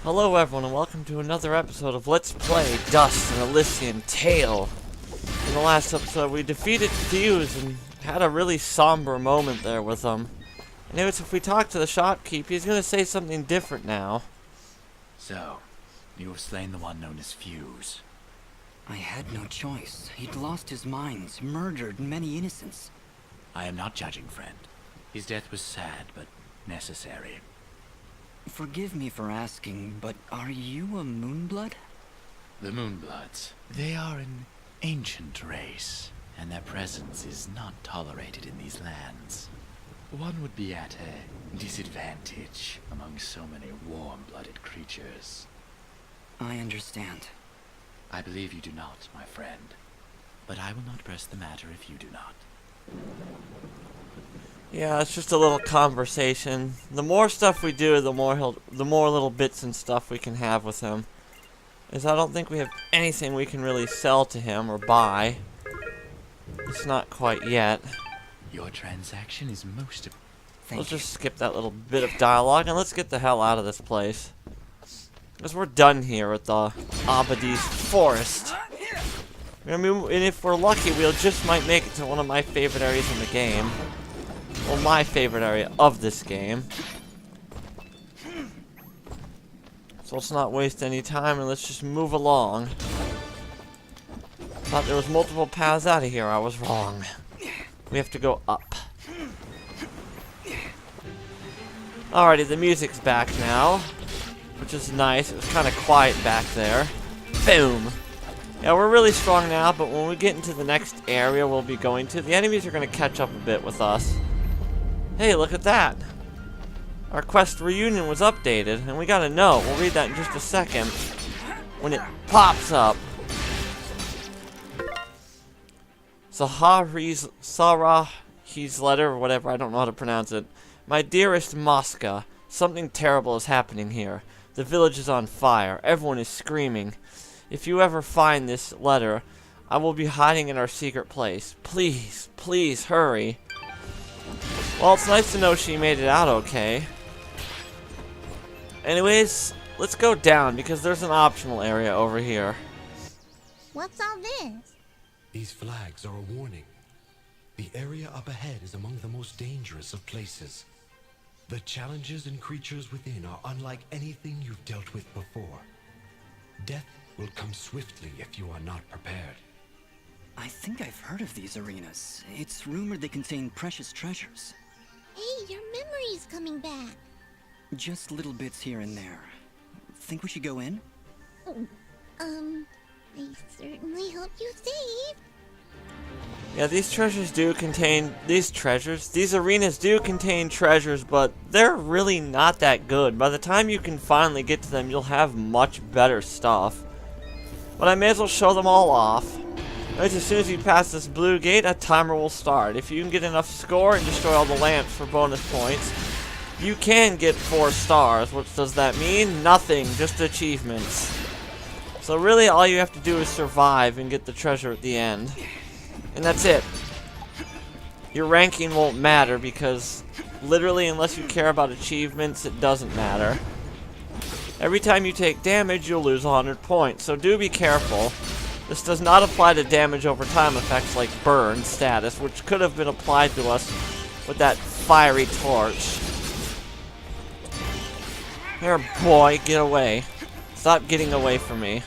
Hello everyone and welcome to another episode of Let's Play Dust and Elysian Tale. In the last episode we defeated Fuse and had a really somber moment there with him. I noticed if we talk to the shopkeep, he's going to say something different now. So, you have slain the one known as Fuse. I had no choice. He'd lost his mind, murdered many innocents. I am not judging, friend. His death was sad, but necessary. Forgive me for asking, but are you a Moonblood? The Moonbloods. They are an ancient race, and their presence is not tolerated in these lands. One would be at a disadvantage among so many warm-blooded creatures. I understand. I believe you do not, my friend. But I will not press the matter if you do not. Yeah, it's just a little conversation. The more stuff we do, the more little bits and stuff we can have with him. As I don't think we have anything we can really sell to him or buy. It's not quite yet. Your transaction is most... Let's just skip that little bit of dialogue and let's get the hell out of this place. Because we're done here at the Abadi's Forest. I mean, and if we're lucky, we'll just might make it to one of my favorite areas in the game. Well, my favorite area of this game. So let's not waste any time and let's just move along. Thought there was multiple paths out of here. I was wrong. We have to go up. Alrighty, the music's back now, which is nice. It was kind of quiet back there. Boom. Yeah, we're really strong now, but when we get into the next area we'll be going to, the enemies are going to catch up a bit with us. Hey, look at that. Our quest reunion was updated, and we got a note. We'll read that in just a second when it pops up. Sahari's letter, or whatever, I don't know how to pronounce it. My dearest Mosca, something terrible is happening here. The village is on fire. Everyone is screaming. If you ever find this letter, I will be hiding in our secret place. Please, please, hurry. Well, it's nice to know she made it out okay. Anyways, let's go down because there's an optional area over here. What's all this? These flags are a warning. The area up ahead is among the most dangerous of places. The challenges and creatures within are unlike anything you've dealt with before. Death will come swiftly if you are not prepared. I think I've heard of these arenas. It's rumored they contain precious treasures. Hey, your memory's coming back. Just little bits here and there. Think we should go in? I certainly hope you save. Yeah, these arenas do contain treasures, but they're really not that good. By the time you can finally get to them, you'll have much better stuff. But I may as well show them all off. Right, as soon as you pass this blue gate, a timer will start. If you can get enough score and destroy all the lamps for bonus points, you can get 4 stars. What does that mean? Nothing, just achievements. So really all you have to do is survive and get the treasure at the end. And that's it. Your ranking won't matter because literally unless you care about achievements, it doesn't matter. Every time you take damage, you'll lose 100 points, so do be careful. This does not apply to damage over time effects like burn status, which could have been applied to us with that fiery torch. Here, boy, get away. Stop getting away from me.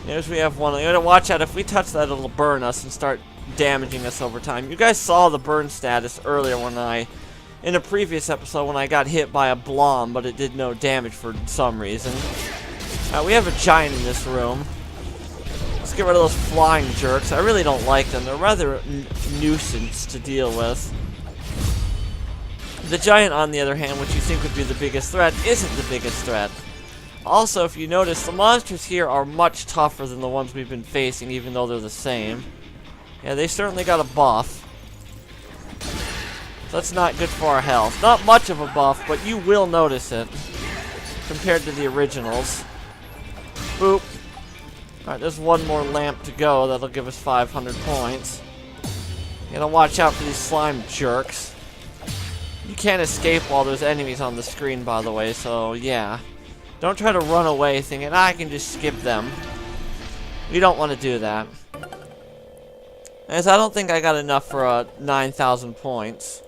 Here's we have one. You gotta watch out. If we touch that, it'll burn us and start damaging us over time. You guys saw the burn status earlier in a previous episode when I got hit by a blom, but it did no damage for some reason. We have a giant in this room. Let's get rid of those flying jerks. I really don't like them. They're rather nuisance to deal with. The giant, on the other hand, which you think would be the biggest threat, isn't the biggest threat. Also, if you notice, the monsters here are much tougher than the ones we've been facing, even though they're the same. Yeah, they certainly got a buff. So that's not good for our health. Not much of a buff, but you will notice it compared to the originals. Boop. Alright, there's one more lamp to go. That'll give us 500 points. You gotta watch out for these slime jerks. You can't escape while there's enemies on the screen, by the way, so yeah. Don't try to run away thinking, I can just skip them. We don't want to do that. As I don't think I got enough for 9,000 points.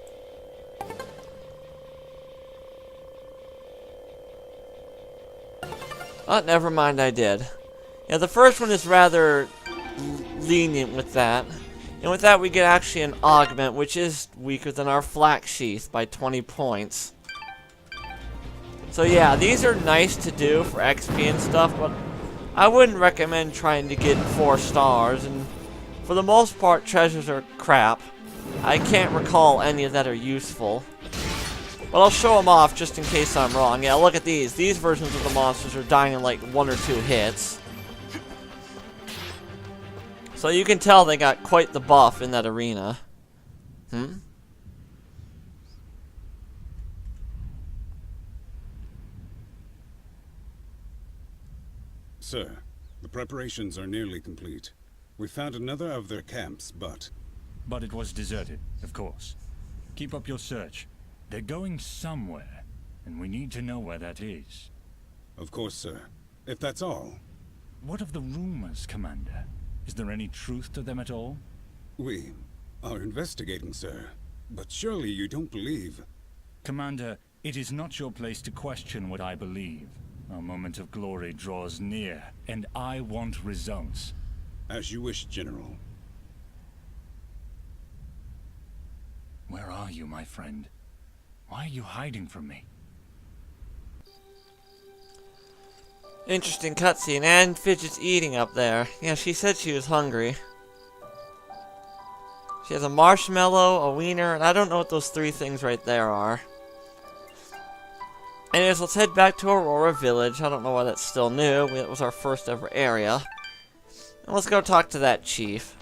Oh, never mind, I did. Yeah, the first one is rather lenient with that. And with that, we get actually an augment, which is weaker than our flak sheath by 20 points. So yeah, these are nice to do for XP and stuff, but I wouldn't recommend trying to get 4 stars, and for the most part, treasures are crap. I can't recall any that are useful. But I'll show them off just in case I'm wrong. Yeah, look at these. These versions of the monsters are dying in like 1 or 2 hits. So you can tell they got quite the buff in that arena. Sir, the preparations are nearly complete. We found another of their camps, but But it was deserted, of course. Keep up your search. They're going somewhere, and we need to know where that is. of course, sir. If that's all, What of the rumors, Commander? Is there any truth to them at all? we are investigating, sir. But surely you don't believe... Commander, it is not your place to question what I believe. Our moment of glory draws near, and I want results. As you wish, General. Where are you, my friend? Why are you hiding from me? Interesting cutscene, and Fidget's eating up there. Yeah, she said she was hungry. She has a marshmallow, a wiener, and I don't know what those 3 things right there are. Anyways, let's head back to Aurora Village. I don't know why that's still new. It was our first ever area. And let's go talk to that chief.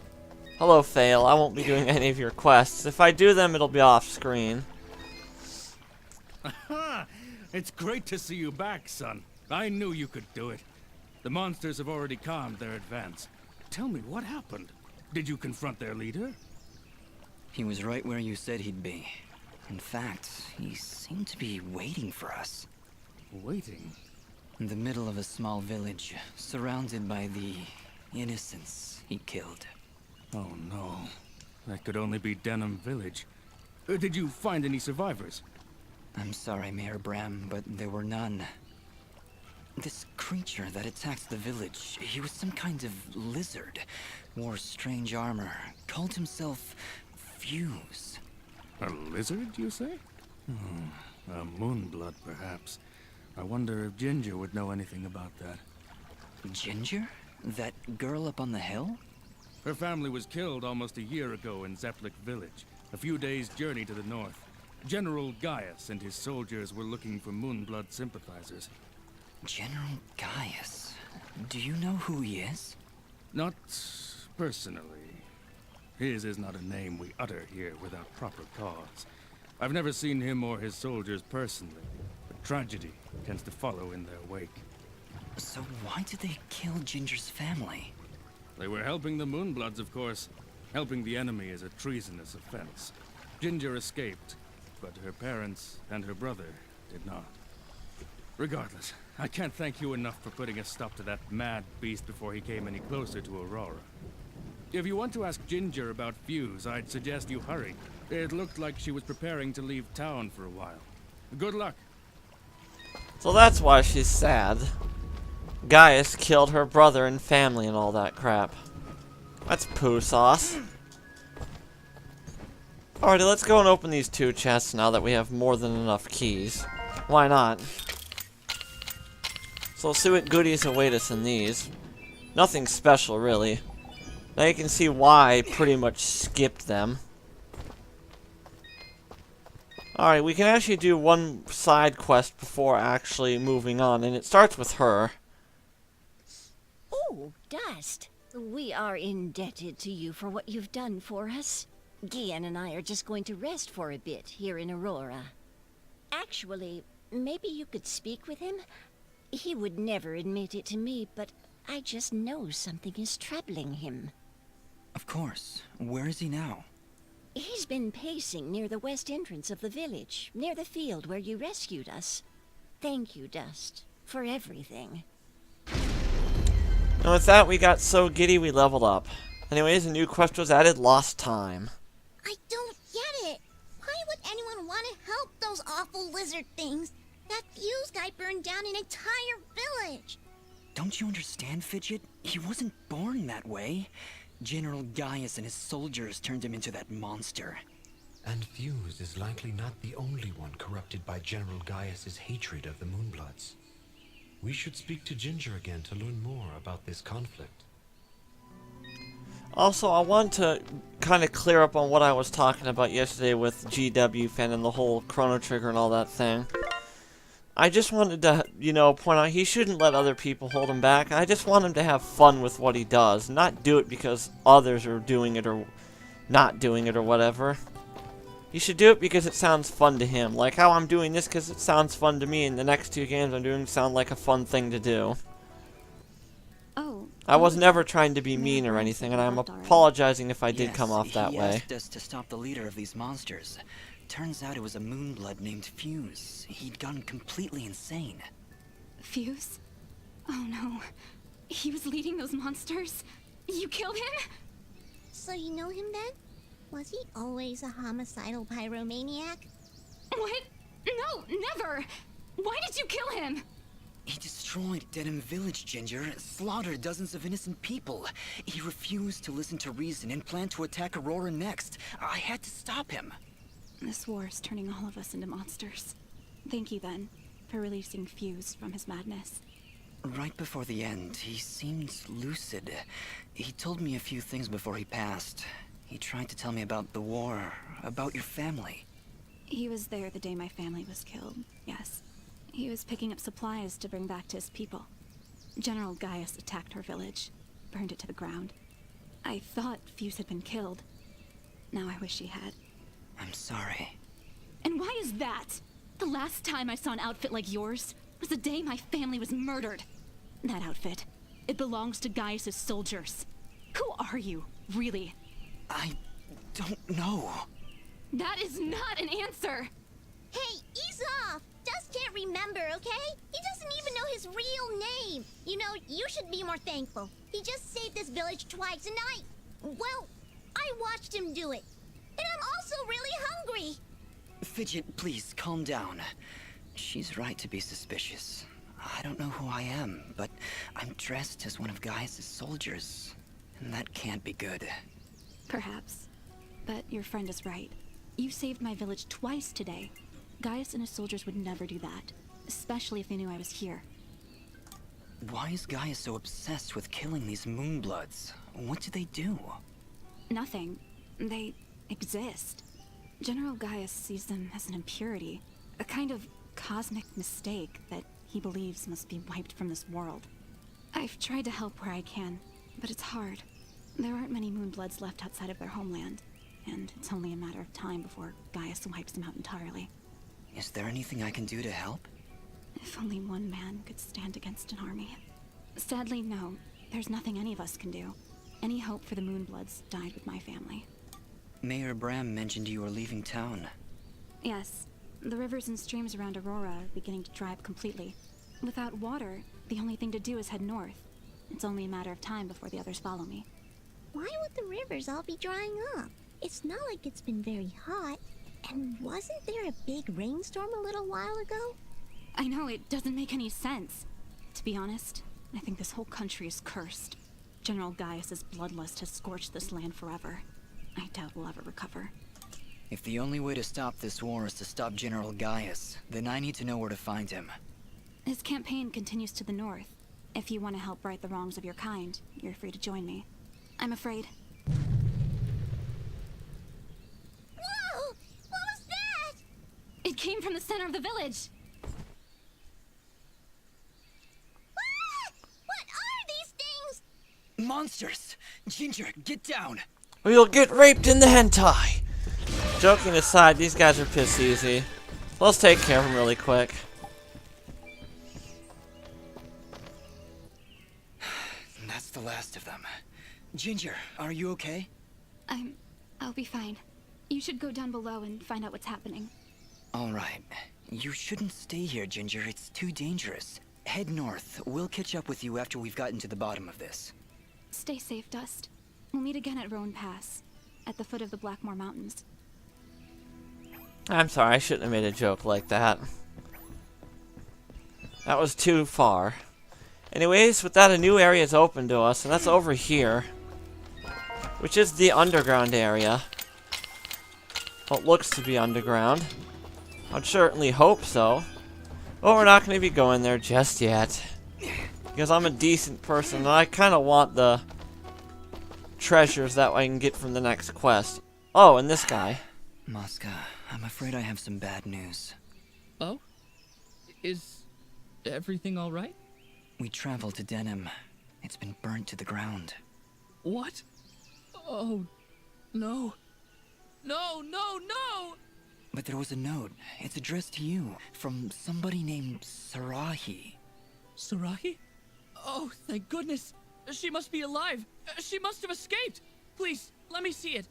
Hello, Fail. I won't be doing any of your quests. If I do them, it'll be off screen. Aha! It's great to see you back, son. I knew you could do it. The monsters have already calmed their advance. Tell me, what happened? Did you confront their leader? He was right where you said he'd be. In fact, he seemed to be waiting for us. Waiting? In the middle of a small village, surrounded by the innocents he killed. Oh no. That could only be Denham Village. Did you find any survivors? I'm sorry, Mayor Bram, but there were none. This creature that attacked the village, he was some kind of lizard, wore strange armor, called himself Fuse. A lizard, you say? A moonblood, perhaps. I wonder if Ginger would know anything about that. Ginger? That girl up on the hill? Her family was killed almost a year ago in Zepplik Village, a few days' journey to the north. General Gaius and his soldiers were looking for Moonblood sympathizers. General Gaius? Do you know who he is? Not personally. His is not a name we utter here without proper cause. I've never seen him or his soldiers personally, but tragedy tends to follow in their wake. So why did they kill Ginger's family? They were helping the Moonbloods, of course. Helping the enemy is a treasonous offense. Ginger escaped, but her parents and her brother did not. Regardless, I can't thank you enough for putting a stop to that mad beast before he came any closer to Aurora. If you want to ask Ginger about Fuse, I'd suggest you hurry. It looked like she was preparing to leave town for a while. Good luck. So that's why she's sad. Gaius killed her brother and family and all that crap. That's poo sauce. Alrighty, let's go and open these 2 chests now that we have more than enough keys. Why not? So we'll see what goodies await us in these. Nothing special, really. Now you can see why I pretty much skipped them. Alright, we can actually do one side quest before actually moving on, and it starts with her. Oh, Dust. We are indebted to you for what you've done for us. Gian and I are just going to rest for a bit here in Aurora. Actually, maybe you could speak with him? He would never admit it to me, but I just know something is troubling him. Of course. Where is he now? He's been pacing near the west entrance of the village, near the field where you rescued us. Thank you, Dust. for everything. And with that, we got so giddy we leveled up. Anyways, a new quest was added, Lost Time. I don't get it. Why would anyone want to help those awful lizard things? That fuse guy burned down an entire village. Don't you understand, Fidget? He wasn't born that way. General Gaius and his soldiers turned him into that monster. And Fuse is likely not the only one corrupted by General Gaius's hatred of the Moonbloods. We should speak to Ginger again to learn more about this conflict. Also, I want to kind of clear up on what I was talking about yesterday with GW fan and the whole Chrono Trigger and all that thing. I just wanted to, point out he shouldn't let other people hold him back. I just want him to have fun with what he does, not do it because others are doing it or not doing it or whatever. He should do it because it sounds fun to him, like how I'm doing this because it sounds fun to me, and the next two games I'm doing sound like a fun thing to do. Oh. I was never trying to be mean or anything, and I'm apologizing if I did come off that he way. asked us to stop the leader of these monsters. Turns out it was a Moonblood named Fuse. He'd gone completely insane. Fuse? Oh no. He was leading those monsters? You killed him? So you know him then? Was he always a homicidal pyromaniac? What? No, never! Why did you kill him? He destroyed Dedham Village, Ginger, slaughtered dozens of innocent people. He refused to listen to reason and planned to attack Aurora next. I had to stop him. This war is turning all of us into monsters. Thank you, then, for releasing Fuse from his madness. Right before the end, he seemed lucid. He told me a few things before he passed. He tried to tell me about the war, about your family. He was there the day my family was killed, yes. He was picking up supplies to bring back to his people. General Gaius attacked our village, burned it to the ground. I thought Fuse had been killed. Now I wish he had. I'm sorry. And why is that? The last time I saw an outfit like yours was the day my family was murdered. That outfit, it belongs to Gaius's soldiers. Who are you, really? I don't know. That is not an answer! Hey, ease off! Dust can't remember, okay? He doesn't even know his real name. You know, you should be more thankful. He just saved this village twice, and well, I watched him do it. And I'm also really hungry. Fidget, please, calm down. She's right to be suspicious. I don't know who I am, but I'm dressed as one of Gaius' soldiers. And that can't be good. Perhaps. But your friend is right. You saved my village twice today. Gaius and his soldiers would never do that. Especially if they knew I was here. Why is Gaius so obsessed with killing these Moonbloods? What do they do? Nothing. They exist. General Gaius sees them as an impurity. A kind of cosmic mistake that he believes must be wiped from this world. I've tried to help where I can, but it's hard. There aren't many Moonbloods left outside of their homeland, and it's only a matter of time before Gaius wipes them out entirely. Is there anything I can do to help? If only one man could stand against an army. Sadly, no. There's nothing any of us can do. Any hope for the Moonbloods died with my family. Mayor Bram mentioned you were leaving town. Yes. The rivers and streams around Aurora are beginning to dry up completely. Without water, the only thing to do is head north. It's only a matter of time before the others follow me. Why would the rivers all be drying up? It's not like it's been very hot. And wasn't there a big rainstorm a little while ago? I know, it doesn't make any sense. To be honest, I think this whole country is cursed. General Gaius's bloodlust has scorched this land forever. I doubt we'll ever recover. If the only way to stop this war is to stop General Gaius, then I need to know where to find him. His campaign continues to the north. If you want to help right the wrongs of your kind, you're free to join me. I'm afraid. Whoa! What was that? It came from the center of the village! What are these things? Monsters! Ginger, get down! We'll get raped in the hentai! Joking aside, these guys are piss easy. Let's take care of them really quick. That's the last of them. Ginger, are you okay? I'll be fine. You should go down below and find out what's happening. All right. You shouldn't stay here, Ginger. It's too dangerous. head north. We'll catch up with you after we've gotten to the bottom of this. Stay safe, Dust. We'll meet again at Roan Pass, at the foot of the Blackmore Mountains. I'm sorry, I shouldn't have made a joke like that. That was too far. Anyways, with that, a new area is open to us, and that's over here. Which is the underground area. What looks to be underground. I'd certainly hope so. But we're not going to be going there just yet. Because I'm a decent person, and I kind of want the treasures that I can get from the next quest. Oh, and this guy. Mosca, I'm afraid I have some bad news. Oh? Is everything all right? We traveled to Denim. It's been burnt to the ground. What? Oh, no. No, no, no! But there was a note. It's addressed to you, from somebody named Sarahi. Sarahi? Oh, thank goodness. She must be alive. She must have escaped. Please, let me see it.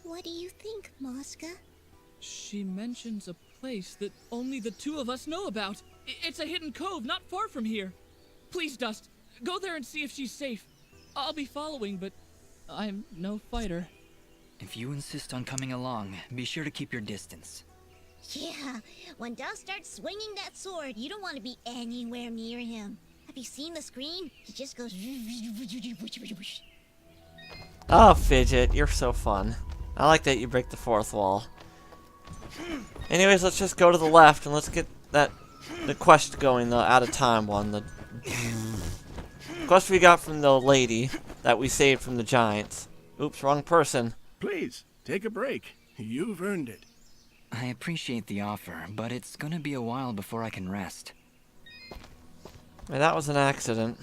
What do you think, Mosca? She mentions a place that only the two of us know about. It's a hidden cove not far from here. Please, Dust, go there and see if she's safe. I'll be following, but I'm no fighter. If you insist on coming along, be sure to keep your distance. Yeah, when Dust starts swinging that sword, you don't want to be anywhere near him. Have you seen the screen? He just goes... Oh, Fidget, you're so fun. I like that you break the fourth wall. Anyways, let's just go to the left and let's get the quest going, the out of time one. The quest we got from the lady that we saved from the giants. Oops, wrong person. Please, take a break. You've earned it. I appreciate the offer, but it's gonna be a while before I can rest. Man, that was an accident.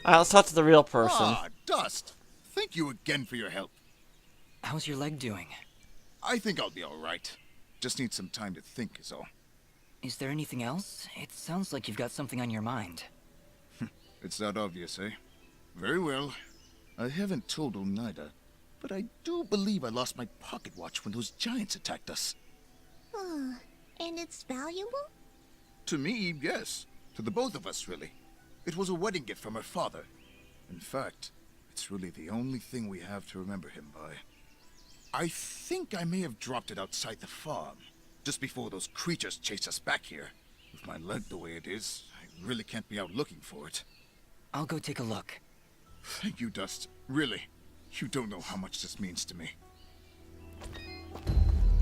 Alright, let's talk to the real person. Ah, Dust. Thank you again for your help. How's your leg doing? I think I'll be alright. Just need some time to think is all. Is there anything else? It sounds like you've got something on your mind. It's that obvious, eh? Very well. I haven't told Oneida, but I do believe I lost my pocket watch when those giants attacked us. Oh, and it's valuable? To me, yes. To the both of us, really. It was a wedding gift from her father. In fact, it's really the only thing we have to remember him by. I think I may have dropped it outside the farm, just before those creatures chased us back here. With my leg the way it is, I really can't be out looking for it. I'll go take a look. Thank you, Dust. Really. You don't know how much this means to me.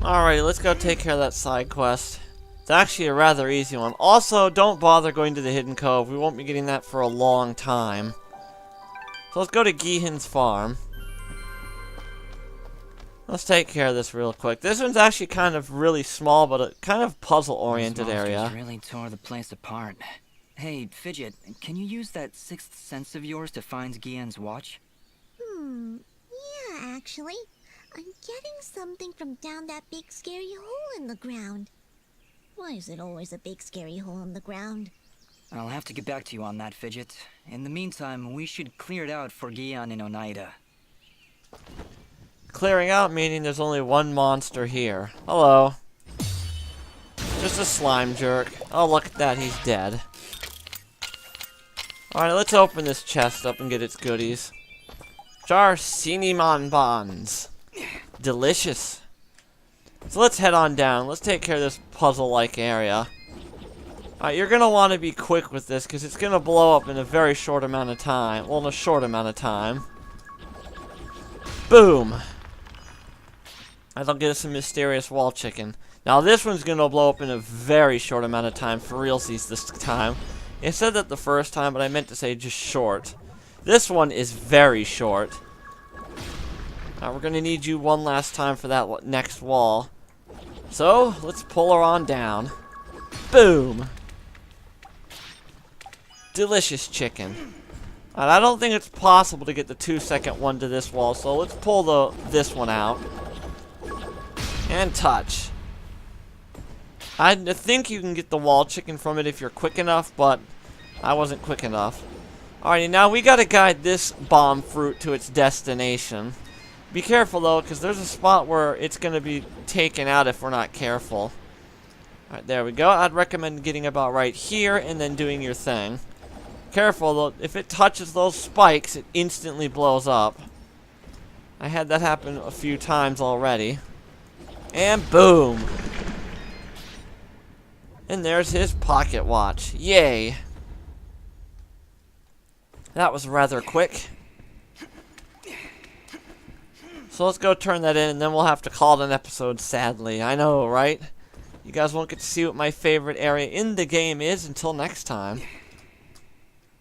Alrighty, let's go take care of that side quest. It's actually a rather easy one. Also, don't bother going to the Hidden Cove. We won't be getting that for a long time. So let's go to Geehan's farm. Let's take care of this real quick. This one's actually kind of really small, but a kind of puzzle-oriented area. Really tore the place apart. Hey, Fidget, can you use that sixth sense of yours to find Geehan's watch? Yeah, actually. I'm getting something from down that big scary hole in the ground. Why is it always a big scary hole in the ground? I'll have to get back to you on that, Fidget. In the meantime, we should clear it out for Geehan and Oneida. Clearing out meaning there's only one monster here. Hello. Just a slime jerk. Oh, look at that, he's dead. Alright, let's open this chest up and get its goodies. Jar cinnamon buns. Delicious. So let's head on down. Let's take care of this puzzle-like area. Alright, you're gonna want to be quick with this because it's gonna blow up in a very short amount of time. Well, in a short amount of time. Boom! That'll get us some mysterious wall chicken. Now this one's gonna blow up in a very short amount of time, for realsies this time. I said that the first time, but I meant to say just short. This one is very short. Now we're gonna need you one last time for that next wall. So, let's pull her on down. Boom! Delicious chicken. And I don't think it's possible to get the 2-second one to this wall, so let's pull this one out. And touch. I think you can get the wall chicken from it if you're quick enough, but I wasn't quick enough. Alrighty, now we gotta guide this bomb fruit to its destination. Be careful though, because there's a spot where it's gonna be taken out if we're not careful. Alright, there we go. I'd recommend getting about right here and then doing your thing. Careful, though. If it touches those spikes, it instantly blows up. I had that happen a few times already. And boom! And there's his pocket watch. Yay! That was rather quick. So let's go turn that in, and then we'll have to call it an episode, sadly. I know, right? You guys won't get to see what my favorite area in the game is until next time.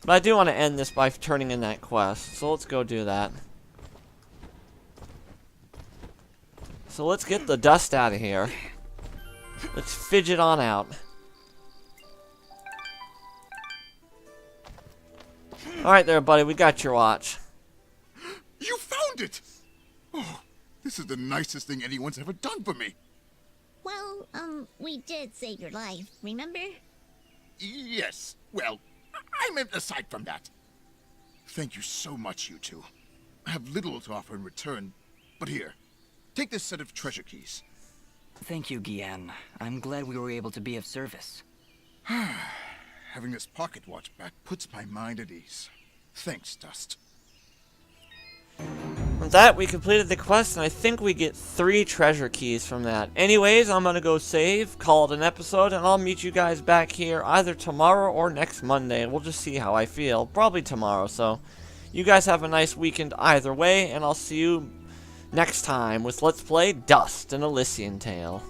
But I do want to end this by turning in that quest, so let's go do that. So let's get the dust out of here. Let's fidget on out. Alright there, buddy, we got your watch. You found it! Oh, this is the nicest thing anyone's ever done for me. Well, we did save your life, remember? Yes, well, I meant aside from that. Thank you so much, you two. I have little to offer in return, but here, take this set of treasure keys. Thank you, Gian. I'm glad we were able to be of service. Having this pocket watch back puts my mind at ease. Thanks, Dust. From that, we completed the quest, and I think we get 3 treasure keys from that. Anyways, I'm gonna go save, call it an episode, and I'll meet you guys back here either tomorrow or next Monday. We'll just see how I feel. Probably tomorrow, so you guys have a nice weekend either way, and I'll see you next time with Let's Play Dust, an Elysian Tale.